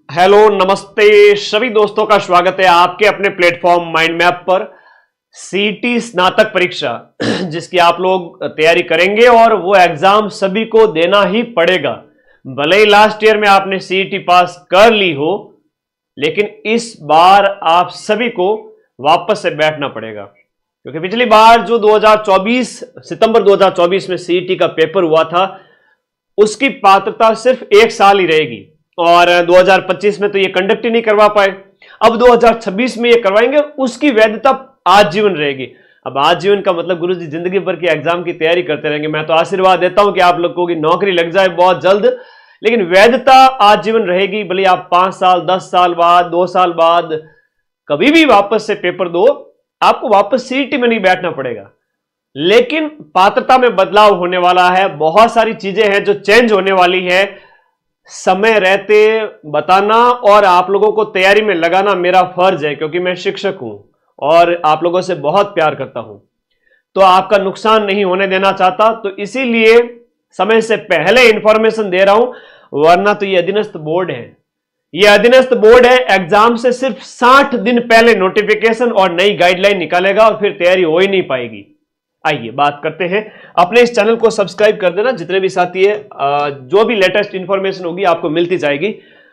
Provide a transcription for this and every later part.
Hello नमस्ते सभी दोस्तों का स्वागत है आपके अपने प्लेटफॉर्म माइंड मैप पर। सीईटी स्नातक परीक्षा जिसकी आप लोग तैयारी करेंगे और वो एग्जाम सभी को देना ही पड़ेगा। भले ही लास्ट ईयर में आपने सीईटी पास कर ली हो, लेकिन इस बार आप सभी को वापस से बैठना पड़ेगा, क्योंकि पिछली बार जो 2024 सितंबर 2024 में सीईटी का पेपर हुआ था, उसकी पात्रता सिर्फ एक साल ही रहेगी और 2025 में तो ये कंडक्ट ही नहीं करवा पाए। अब 2026 में ये करवाएंगे, उसकी वैधता आजीवन रहेगी। अब आजीवन का मतलब गुरुजी जिंदगी भर की एग्जाम की तैयारी करते रहेंगे। मैं तो आशीर्वाद देता हूं कि आप लोगों की नौकरी लग जाए बहुत जल्द, लेकिन वैधता आजीवन रहेगी। भले आप 5 साल 10 साल बाद 2 साल बाद कभी भी वापस से पेपर दो, आपको वापस सीईटी में नहीं बैठना पड़ेगा। लेकिन पात्रता में बदलाव होने वाला है, बहुत सारी चीजें हैं जो चेंज होने वाली है। समय रहते बताना और आप लोगों को तैयारी में लगाना मेरा फर्ज है, क्योंकि मैं शिक्षक हूं और आप लोगों से बहुत प्यार करता हूं, तो आपका नुकसान नहीं होने देना चाहता। तो इसीलिए समय से पहले इंफॉर्मेशन दे रहा हूं, वरना तो ये अधीनस्थ बोर्ड है। ये अधीनस्थ बोर्ड है, एग्जाम से सिर्फ 60 दिन पहले नोटिफिकेशन और नई गाइडलाइन निकालेगा और फिर तैयारी हो ही नहीं पाएगी। आइए बात करते हैं। अपने इस चैनल को सब्सक्राइब कर देना, जितने भी साथी है, जो भी लेटेस्ट इंफॉर्मेशन होगी आपको मिलती जाएगी।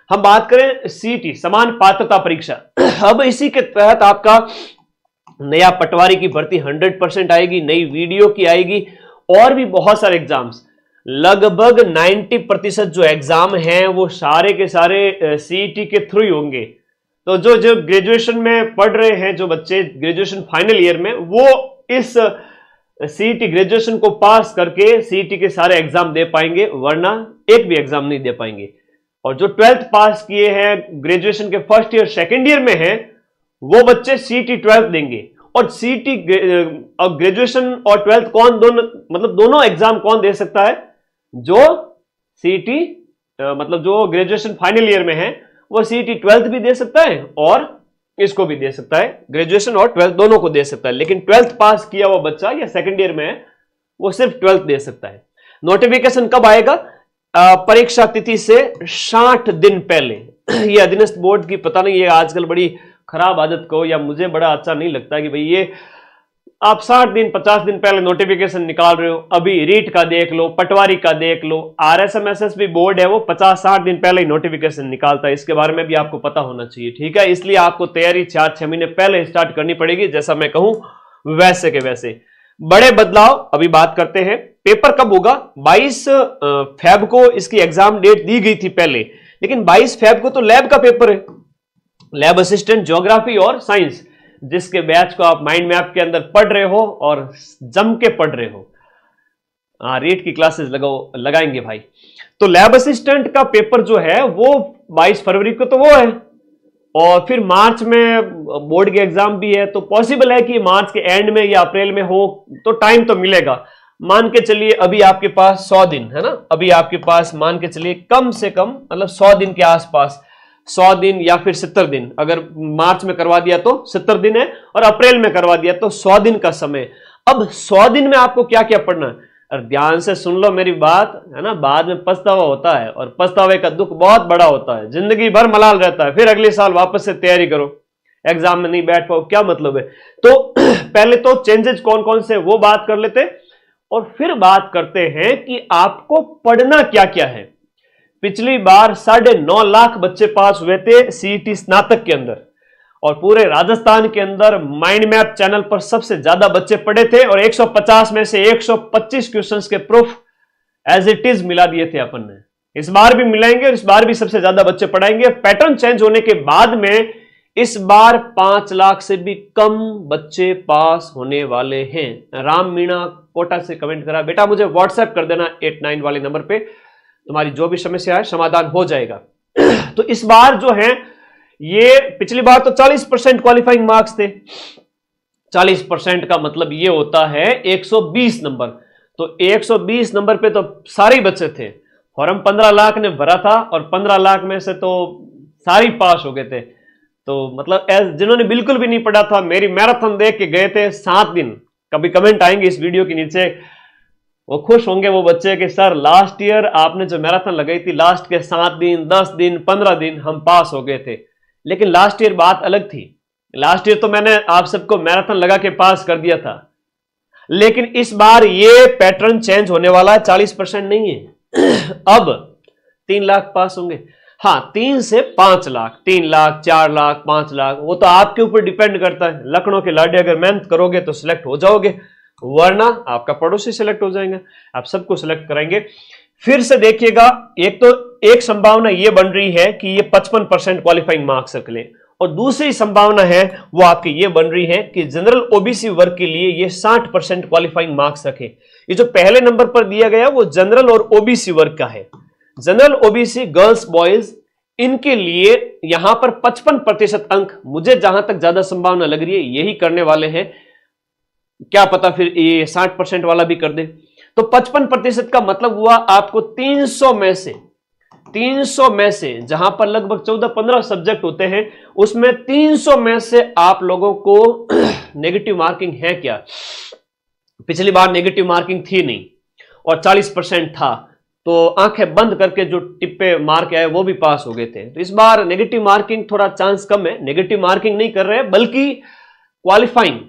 हम बात करें सीईटी समान पात्रता परीक्षा। अब इसी के तहत आपका नया पटवारी की भर्ती 100% आएगी, नई वीडियो की आएगी और भी बहुत सारे एग्जाम्स। लगभग 90% जो एग्जाम हैं वो सारे के सारे सीईटी के थ्रू ही होंगे। तो जो ग्रेजुएशन में पढ़ रहे हैं, जो बच्चे ग्रेजुएशन फाइनल ईयर में, वो इस सीईटी ग्रेजुएशन को पास करके सीईटी के सारे एग्जाम दे पाएंगे, वरना एक भी एग्जाम नहीं दे पाएंगे। और जो 12th पास किए हैं, ग्रेजुएशन के फर्स्ट ईयर सेकंड ईयर में हैं, वो बच्चे सीईटी 12th देंगे। और सीईटी ग्रेजुएशन और 12th कौन दोनों एग्जाम कौन दे सकता है? जो सीईटी जो ग्रेजुएशन फाइनल ईयर में है वो सीईटी 12th भी दे सकता है और इसको भी दे सकता है, ग्रेजुएशन और 12th दोनों को दे सकता है। लेकिन 12th पास किया हुआ बच्चा या सेकंड ईयर में है, वो सिर्फ 12th दे सकता है। नोटिफिकेशन कब आएगा? परीक्षा तिथि से 60 दिन पहले। ये अधीनस्थ बोर्ड की पता नहीं, ये आजकल बड़ी खराब आदत को, या मुझे बड़ा अच्छा नहीं लगता कि भाई ये आप 60 दिन 50 दिन पहले नोटिफिकेशन निकाल रहे हो। अभी रीट का देख लो, पटवारी का देख लो, आरएसएमएसएस भी बोर्ड है, वो 50-60 दिन पहले ही नोटिफिकेशन निकालता है। इसके बारे में भी आपको पता होना चाहिए, ठीक है? इसलिए आपको तैयारी 4-6 महीने पहले स्टार्ट करनी पड़ेगी, जैसा मैं कहूं वैसे के वैसे। बड़े बदलाव अभी बात करते हैं। पेपर कब होगा? 22 फेब को इसकी एग्जाम डेट दी गई थी पहले, लेकिन 22 फेब को तो लैब का पेपर है, लैब असिस्टेंट ज्योग्राफी और साइंस, जिसके बैच को आप माइंड मैप के अंदर पढ़ रहे हो और जम के पढ़ रहे हो। रीट की क्लासेस लगाएंगे भाई। तो लैब असिस्टेंट का पेपर जो है वो 22 फरवरी को तो वो है, और फिर मार्च में बोर्ड के एग्जाम भी है। तो पॉसिबल है कि मार्च के एंड में या अप्रैल में हो, तो टाइम तो मिलेगा। मान के चलिए अभी आपके पास 100 दिन है ना, अभी आपके पास मान के चलिए कम से कम 100 दिन के आसपास, 100 दिन या फिर 70 दिन। अगर मार्च में करवा दिया तो 70 दिन है, और अप्रैल में करवा दिया तो 100 दिन का समय। अब 100 दिन में आपको क्या क्या पढ़ना है? और ध्यान से सुन लो मेरी बात, है ना? बाद में पछतावा होता है, और पछतावे का दुख बहुत बड़ा होता है, जिंदगी भर मलाल रहता है। फिर अगले साल वापस से तैयारी करो, एग्जाम में नहीं बैठ पाओ, क्या मतलब है? तो पहले तो चेंजेस कौन कौन से वो बात कर लेते, और फिर बात करते हैं कि आपको पढ़ना क्या क्या है। पिछली बार 9.5 लाख बच्चे पास हुए थे सीईटी स्नातक के अंदर, और पूरे राजस्थान के अंदर माइंड मैप चैनल पर सबसे ज्यादा बच्चे पढ़े थे, और 150 में से 125 क्वेश्चंस के प्रूफ एज इट इज मिला दिए थे अपन ने। इस बार भी मिलाएंगे और इस बार भी सबसे ज्यादा बच्चे पढ़ाएंगे। पैटर्न चेंज होने के बाद में इस बार 5 लाख से भी कम बच्चे पास होने वाले हैं। राम मीणा कोटा से कमेंट करा, बेटा मुझे व्हाट्सएप कर देना 89 वाले नंबर पे, तुम्हारी जो भी समस्या है समाधान हो जाएगा। तो इस बार जो है, ये पिछली बार तो 40% क्वालिफाइंग मार्क्स थे। 40% का मतलब ये होता है 120 नंबर। तो 120 नंबर पे तो सारे बच्चे थे। फॉर्म 15 लाख ने भरा था, और 15 लाख में से तो सारी पास हो गए थे। तो मतलब जिन्होंने बिल्कुल भी नहीं पढ़ा था, मेरी मैराथन देख के गए थे 7 दिन, कभी कमेंट आएंगे इस वीडियो के नीचे, वो खुश होंगे वो बच्चे कि सर लास्ट ईयर आपने जो मैराथन लगाई थी, लास्ट के 7 दिन 10 दिन 15 दिन हम पास हो गए थे। लेकिन लास्ट ईयर बात अलग थी। लास्ट ईयर तो मैंने आप सबको मैराथन लगा के पास कर दिया था, लेकिन इस बार ये पैटर्न चेंज होने वाला है। 40% नहीं है। अब 3 लाख पास होंगे। हाँ, 3 से 5 लाख, 3 लाख 4 लाख 5 लाख, वो तो आपके ऊपर डिपेंड करता है। लखनऊ के लाडे अगर मेहनत करोगे तो सिलेक्ट हो जाओगे, वरना आपका पड़ोसी सिलेक्ट हो जाएंगे। आप सबको सिलेक्ट कराएंगे। फिर से देखिएगा, एक संभावना यह बन रही है कि ये 55% क्वालिफाइंग मार्क्स रख लें, और दूसरी संभावना है वो आपकी ये बन रही है कि जनरल ओबीसी वर्ग के लिए ये 60% क्वालिफाइंग मार्क्स रखे। ये जो पहले नंबर पर दिया गया वो जनरल और ओबीसी वर्ग का है। जनरल ओबीसी गर्ल्स बॉयज, इनके लिए यहां पर 55% अंक मुझे जहां तक ज्यादा संभावना लग रही है यही करने वाले हैं। क्या पता फिर ये 60% वाला भी कर दे। तो 55% का मतलब हुआ आपको 300 में से जहां पर लगभग 14-15 सब्जेक्ट होते हैं, उसमें 300 में से आप लोगों को नेगेटिव मार्किंग है क्या? पिछली बार नेगेटिव मार्किंग थी नहीं और 40% था, तो आंखें बंद करके जो टिप्पे मार्क आए वो भी पास हो गए थे। तो इस बार नेगेटिव मार्किंग थोड़ा चांस कम है। नेगेटिव मार्किंग नहीं कर रहे, बल्कि क्वालिफाइंग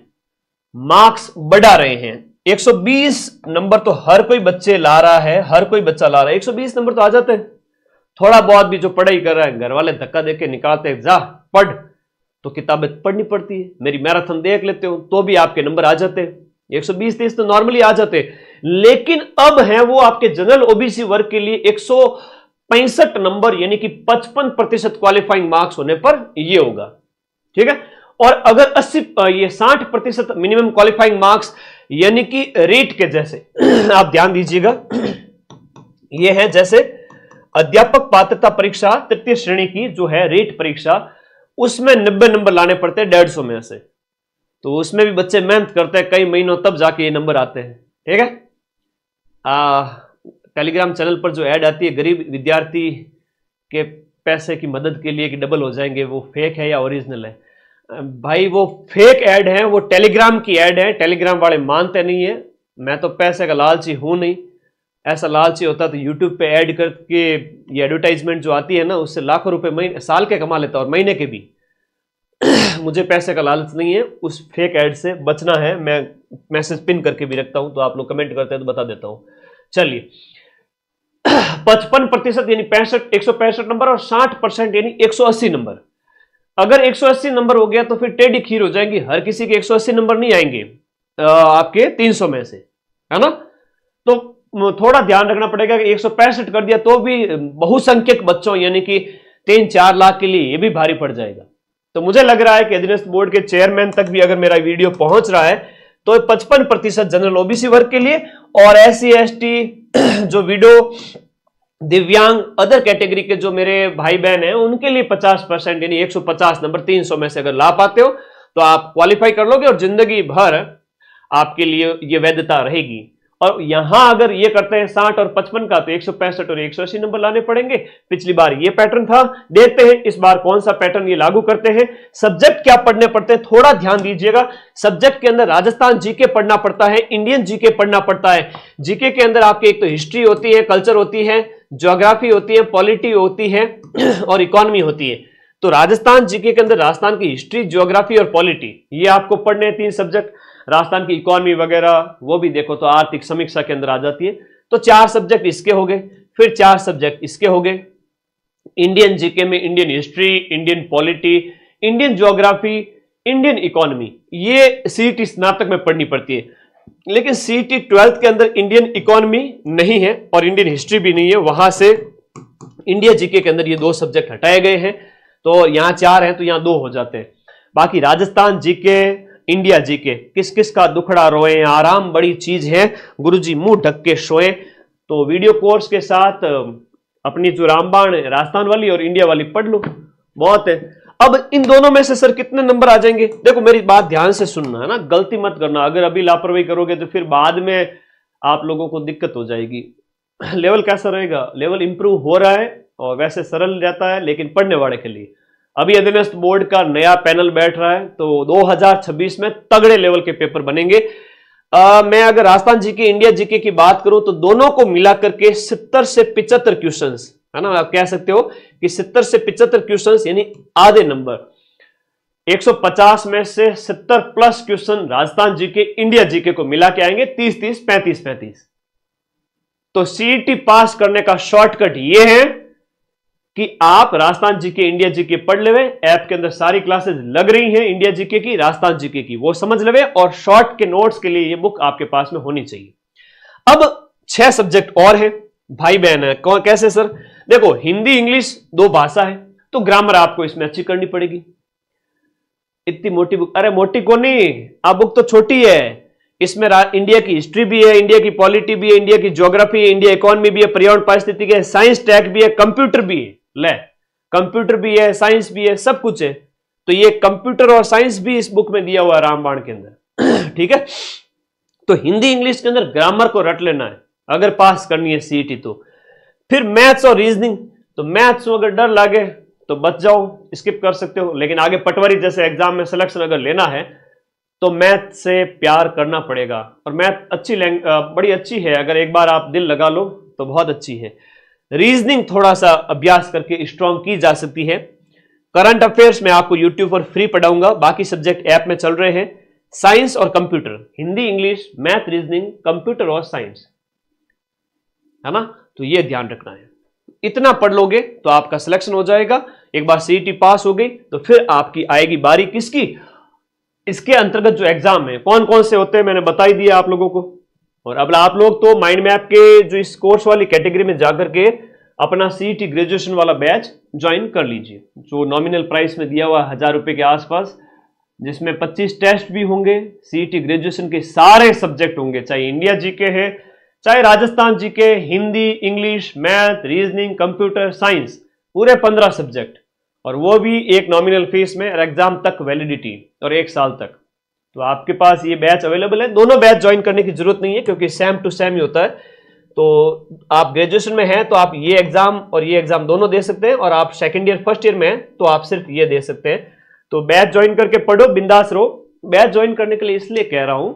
मार्क्स बढ़ा रहे हैं। 120 नंबर तो हर कोई बच्चे ला रहा है, हर कोई बच्चा ला रहा है। 120 नंबर तो आ जाते हैं। थोड़ा बहुत भी जो पढ़ाई कर रहा है, घर वाले धक्का देके निकालते हैं, जा पढ़, तो किताबें पढ़नी पड़ती है। मेरी मैराथन देख लेते हो तो भी आपके नंबर आ जाते हैं। 120-30 तो नॉर्मली आ जाते हैं। लेकिन अब है वो आपके जनरल ओबीसी वर्ग के लिए 165 नंबर, यानी कि 55% क्वालिफाइंग मार्क्स होने पर ये होगा। ठीक है। और अगर 60% मिनिमम क्वालिफाइंग मार्क्स, यानी कि रेट के जैसे आप ध्यान दीजिएगा, ये है जैसे अध्यापक पात्रता परीक्षा तृतीय श्रेणी की जो है रेट परीक्षा, उसमें 90 नंबर लाने पड़ते हैं 150 में से। तो उसमें भी बच्चे मेहनत करते हैं कई महीनों, तब जाके ये नंबर आते हैं। ठीक है। टेलीग्राम चैनल पर जो ऐड आती है गरीब विद्यार्थी के पैसे की मदद के लिए कि डबल हो जाएंगे, वो फेक है या ओरिजिनल है? भाई वो फेक ऐड है, वो टेलीग्राम की ऐड है। टेलीग्राम वाले मानते नहीं है। मैं तो पैसे का लालची हूं नहीं। ऐसा लालची होता तो यूट्यूब पे ऐड करके ये एडवर्टाइजमेंट जो आती है ना, उससे लाखों रुपए महीने साल के कमा लेता और महीने के भी। मुझे पैसे का लालच नहीं है, उस फेक ऐड से बचना है। मैं मैसेज पिन करके भी रखता हूं, तो आप लोग कमेंट करते हैं तो बता देता हूं। चलिए 55% यानी 165 नंबर और 60% यानी 180 नंबर। अगर 180 नंबर हो गया तो फिर टेढ़ी खीर हो जाएगी। हर किसी के 180 नंबर नहीं आएंगे आपके 300 में से, है ना। तो थोड़ा ध्यान रखना पड़ेगा कि 165 कर दिया तो भी बहुसंख्यक बच्चों यानी कि 3-4 लाख के लिए ये भी भारी पड़ जाएगा। तो मुझे लग रहा है कि अधीनस्थ बोर्ड के चेयरमैन तक भी अगर मेरा वीडियो पहुंच रहा है तो 55% जनरल ओबीसी वर्ग के लिए, और SC ST जो विडो दिव्यांग अदर कैटेगरी के जो मेरे भाई बहन हैं उनके लिए 50% यानी 150 नंबर 300 में से अगर ला पाते हो तो आप क्वालिफाई कर लोगे और जिंदगी भर आपके लिए ये वैधता रहेगी। और यहां अगर ये करते हैं 60 और 55 का, तो 165 और 180 नंबर लाने पड़ेंगे। पिछली बार ये पैटर्न था, देखते हैं इस बार कौन सा पैटर्न ये लागू करते हैं। सब्जेक्ट क्या पढ़ने पड़ते हैं थोड़ा ध्यान दीजिएगा। सब्जेक्ट के अंदर राजस्थान जीके पढ़ना पड़ता है, इंडियन जीके पढ़ना पड़ता है। जीके के अंदर आपके एक तो हिस्ट्री होती है, कल्चर होती है, ज्योग्राफी होती है, पॉलिटी होती है और इकोनॉमी होती है। तो राजस्थान जीके के अंदर राजस्थान की हिस्ट्री, ज्योग्राफी और पॉलिटी ये आपको पढ़ने हैं 3 सब्जेक्ट। राजस्थान की इकोनॉमी वगैरह वो भी देखो तो आर्थिक समीक्षा के अंदर आ जाती है। तो 4 सब्जेक्ट इसके हो गए, फिर 4 सब्जेक्ट इसके हो गए। इंडियन जीके में Indian history, Indian polity, Indian geography, Indian economy, ये सीईटी स्नातक में पढ़नी पड़ती है। लेकिन सीईटी 12th के अंदर इंडियन इकोनॉमी नहीं है और इंडियन हिस्ट्री भी नहीं है, वहां से इंडिया जीके के अंदर ये 2 सब्जेक्ट हटाए गए हैं। तो यहां 4 हैं तो यहां 2 हो जाते हैं। बाकी राजस्थान जीके, इंडिया जीके, किस किस का दुखड़ा रोए, आराम बड़ी चीज है, गुरुजी मुंह ढक के सोए। तो वीडियो कोर्स के साथ अपनी जो रामबाण राजस्थान वाली और इंडिया वाली पढ़ लो, बहुत है। अब इन दोनों में से सर कितने नंबर आ जाएंगे? देखो मेरी बात ध्यान से सुनना है ना, गलती मत करना। अगर अभी लापरवाही करोगे तो फिर बाद में आप लोगों को दिक्कत हो जाएगी। लेवल कैसा रहेगा? लेवल इंप्रूव हो रहा है और वैसे सरल रहता है, लेकिन पढ़ने वाले के लिए। अभी अधीनस्थ बोर्ड का नया पैनल बैठ रहा है, तो 2026 में तगड़े लेवल के पेपर बनेंगे। मैं अगर राजस्थान जीके इंडिया जीके की बात करूं तो दोनों को मिलाकर के 70 से 75 क्वेश्चंस, है ना, आप कह सकते हो कि 70 से 75 क्वेश्चंस यानी आधे नंबर, 150 में से 70 plus question Rajasthan GK India GK को मिला के आएंगे, 30-30 35-35। तो सीईटी पास करने का शॉर्टकट यह है कि आप राजस्थान जीके इंडिया जीके पढ़ लेवे, ऐप के अंदर सारी क्लासेस लग रही हैं इंडिया जीके की राजस्थान जीके की, वो समझ लेवे, और शॉर्ट के नोट्स के लिए ये बुक आपके पास में होनी चाहिए। अब 6 सब्जेक्ट और हैं, भाई बहन है, कौन कैसे सर? देखो, हिंदी इंग्लिश 2 भाषा है, तो ग्रामर आपको इसमें अच्छी करनी पड़ेगी। इतनी मोटी बुक, अरे मोटी को नहीं, आप बुक तो छोटी है, इसमें इंडिया की हिस्ट्री भी है, इंडिया की पॉलिटी भी है, इंडिया की ज्योग्राफी है, इंडिया इकोनॉमी भी है, पर्यावरण पारिस्थितिकी है, साइंस टैग भी है, कंप्यूटर भी है, ले कंप्यूटर भी है, साइंस भी है, सब कुछ है। तो ये कंप्यूटर और साइंस भी इस बुक में दिया हुआ है रामबाण के अंदर। ठीक है, तो हिंदी इंग्लिश के अंदर ग्रामर को रट लेना है अगर पास करनी है सीईटी। तो फिर मैथ्स और रीजनिंग, तो मैथ्स में अगर डर लागे तो बच जाओ, स्किप कर सकते हो, लेकिन आगे पटवारी जैसे एग्जाम में सिलेक्शन अगर लेना है तो मैथ से प्यार करना पड़ेगा। और मैथ अच्छी बड़ी अच्छी है, अगर एक बार आप दिल लगा लो तो बहुत अच्छी है। रीजनिंग थोड़ा सा अभ्यास करके स्ट्रांग की जा सकती है। करंट अफेयर्स में आपको यूट्यूब पर फ्री पढ़ाऊंगा, बाकी सब्जेक्ट ऐप में चल रहे हैं। साइंस और computer, Hindi English math reasoning computer और साइंस, है ना, तो ये ध्यान रखना है। इतना पढ़ लोगे तो आपका सिलेक्शन हो जाएगा। एक बार सीईटी पास हो गई तो फिर आपकी आएगी बारी किसकी? इसके अंतर्गत जो एग्जाम है कौन कौन से होते हैं मैंने बता ही दिया आप लोगों को। और अब आप लोग तो माइंड मैप के जो इस कोर्स वाली कैटेगरी में जाकर के अपना सीईटी ग्रेजुएशन वाला बैच ज्वाइन कर लीजिए, जो नॉमिनल प्राइस में दिया हुआ 1000 रुपए के आसपास, जिसमें 25 टेस्ट भी होंगे, सीईटी ग्रेजुएशन के सारे सब्जेक्ट होंगे, चाहे इंडिया जीके है, चाहे Rajasthan GK, Hindi English math reasoning computer science, पूरे 15 सब्जेक्ट, और वो भी एक नॉमिनल फीस में, एग्जाम तक वैलिडिटी और 1 साल तक। तो आपके पास ये बैच अवेलेबल है। दोनों बैच ज्वाइन करने की जरूरत नहीं है क्योंकि सेम टू सेम ही होता है। तो आप ग्रेजुएशन में हैं तो आप ये एग्जाम और ये एग्जाम दोनों दे सकते हैं, और आप सेकंड ईयर फर्स्ट ईयर में हैं तो आप सिर्फ ये दे सकते हैं। तो बैच ज्वाइन करके पढ़ो, बिंदास रहो। बैच ज्वाइन करने के लिए इसलिए कह रहा हूं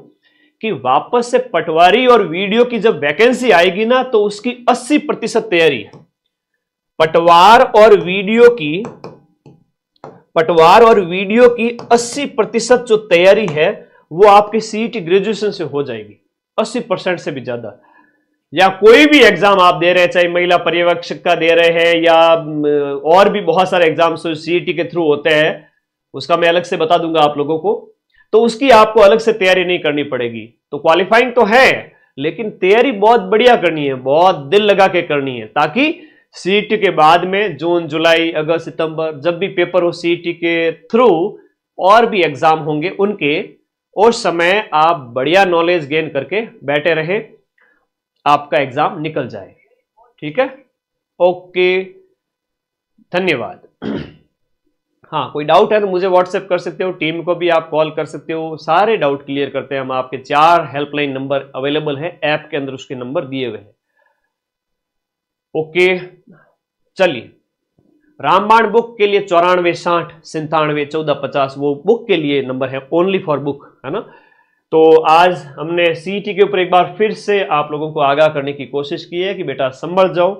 कि वापस से पटवारी और वीडियो की जब वैकेंसी आएगी ना तो उसकी 80% तैयारी है। पटवार और वीडियो की 80% जो तैयारी है वो आपकी सीईटी ग्रेजुएशन से हो जाएगी, 80% से भी ज्यादा। या कोई भी एग्जाम आप दे रहे हैं, चाहे महिला पर्यवेक्षक का दे रहे हैं या और भी बहुत सारे एग्जाम्स सीईटी के थ्रू होते हैं, उसका मैं अलग से बता दूंगा आप लोगों को, तो उसकी आपको अलग से तैयारी नहीं करनी पड़ेगी। तो क्वालिफाइंग तो है लेकिन तैयारी बहुत बढ़िया करनी है, बहुत दिल लगा के करनी है, ताकि सीईटी के बाद में जून जुलाई अगस्त सितंबर जब भी पेपर हो सीईटी के थ्रू और भी एग्जाम होंगे उनके, उस समय आप बढ़िया नॉलेज गेन करके बैठे रहे, आपका एग्जाम निकल जाए। ठीक है, ओके, धन्यवाद। हाँ, कोई डाउट है तो मुझे व्हाट्सएप कर सकते हो, टीम को भी आप कॉल कर सकते हो, सारे डाउट क्लियर करते हैं हम। आपके 4 हेल्पलाइन नंबर अवेलेबल है ऐप के अंदर, उसके नंबर दिए हुए हैं। ओके, चलिए, रामबाण बुक के लिए 94 60 97 14 50 वो बुक के लिए नंबर है, ओनली फॉर बुक, है ना। तो आज हमने सीईटी के ऊपर एक बार फिर से आप लोगों को आगाह करने की कोशिश की है कि बेटा संभल जाओ,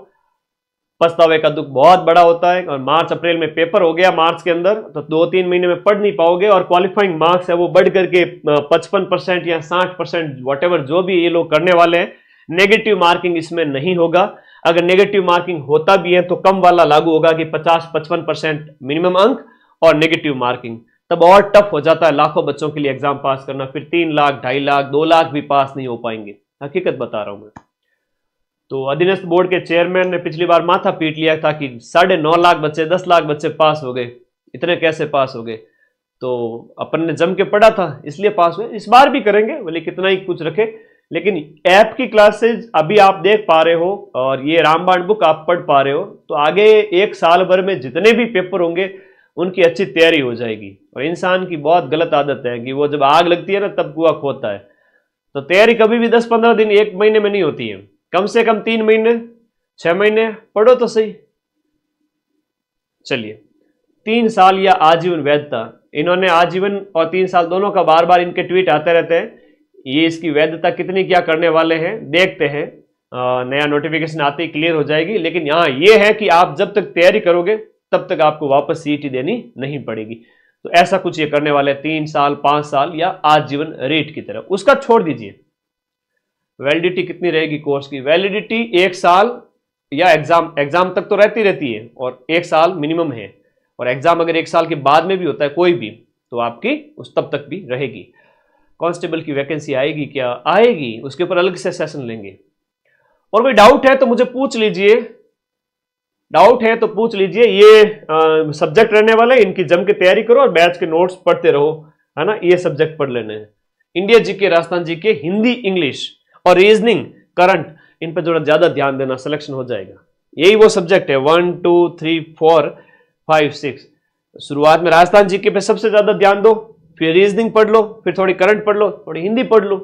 पछतावे का दुख बहुत बड़ा होता है। और मार्च अप्रैल में पेपर हो गया, मार्च के अंदर तो 2-3 महीने में पढ़ नहीं पाओगे, और क्वालिफाइंग मार्क्स है वो बढ़ करके 55% या 60% वॉटेवर जो भी ये लोग करने वाले हैं, नेगेटिव मार्किंग इसमें नहीं होगा। अगर नेगेटिव मार्किंग होता भी है तो कम वाला लागू होगा कि 50-55% मिनिमम अंक और नेगेटिव मार्किंग, तब और टफ हो जाता है लाखों बच्चों के लिए एग्जाम पास करना। फिर 3 लाख 2.5 लाख 2 लाख भी पास नहीं हो पाएंगे, हकीकत बता रहा हूं मैं। तो अधीनस्थ बोर्ड के चेयरमैन ने पिछली बार माथा पीट लिया था कि 9.5 लाख बच्चे 10 लाख बच्चे पास हो गए, इतने कैसे पास हो गए। तो अपन ने जम के पढ़ा था इसलिए पास हुए, इस बार भी करेंगे भले कितना ही कुछ रखे। लेकिन ऐप की क्लासेज अभी आप देख पा रहे हो और ये रामबाण बुक आप पढ़ पा रहे हो, तो आगे 1 साल भर में जितने भी पेपर होंगे उनकी अच्छी तैयारी हो जाएगी। और इंसान की बहुत गलत आदत है कि वो जब आग लगती है ना तब कुआं खोदता है। तो तैयारी कभी भी 10-15 दिन 1 महीने में नहीं होती है, कम से कम 3 महीने 6 महीने पढ़ो तो सही। चलिए, 3 साल या आजीवन वैधता, इन्होंने आजीवन और 3 साल दोनों का बार बार इनके ट्वीट आते रहते हैं। ये इसकी वैधता कितनी क्या करने वाले हैं देखते हैं, नया नोटिफिकेशन आते ही क्लियर हो जाएगी। लेकिन यहां ये है कि आप जब तक तैयारी करोगे तब तक आपको वापस सीईटी देनी नहीं पड़ेगी। तो ऐसा कुछ ये करने वाले 3 साल 5 साल या आजीवन रेट की तरह। उसका छोड़ दीजिए, वैलिडिटी कितनी रहेगी कोर्स की? वैलिडिटी 1 साल या एग्जाम तक तो रहती है और 1 साल मिनिमम है। और एग्जाम अगर 1 साल के बाद में भी होता है कोई भी, तो आपकी उस तब तक भी रहेगी। कांस्टेबल की वैकेंसी आएगी क्या? आएगी, उसके ऊपर अलग से सेशन लेंगे। और कोई डाउट है तो मुझे पूछ लीजिए, डाउट है तो पूछ लीजिए। ये सब्जेक्ट रहने वाले, इनकी जम के तैयारी करो और बैच के नोट्स पढ़ते रहो, है ना। ये सब्जेक्ट पढ़ लेने हैं, India GK, Rajasthan GK, Hindi, English और रीजनिंग, करंट, इन पर थोड़ा ज्यादा ध्यान देना, सिलेक्शन हो जाएगा। यही वो सब्जेक्ट है 1 2 3 4 5 6। शुरुआत में राजस्थान जीके पे सबसे ज्यादा ध्यान दो, फिर रीजनिंग पढ़ लो, फिर थोड़ी करंट पढ़ लो, थोड़ी हिंदी पढ़ लो,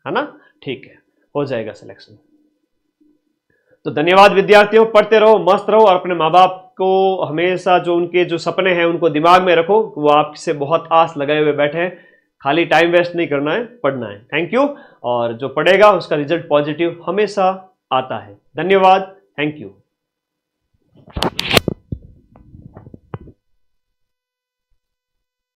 है ना। ठीक है, हो जाएगा सिलेक्शन। तो धन्यवाद विद्यार्थियों, पढ़ते रहो, मस्त रहो और अपने माँ बाप को हमेशा जो उनके जो सपने हैं उनको दिमाग में रखो। वो आपसे बहुत आस लगाए हुए बैठे हैं, खाली टाइम वेस्ट नहीं करना है, पढ़ना है। Thank you. और जो पढ़ेगा उसका रिजल्ट पॉजिटिव हमेशा आता है। धन्यवाद, थैंक यू।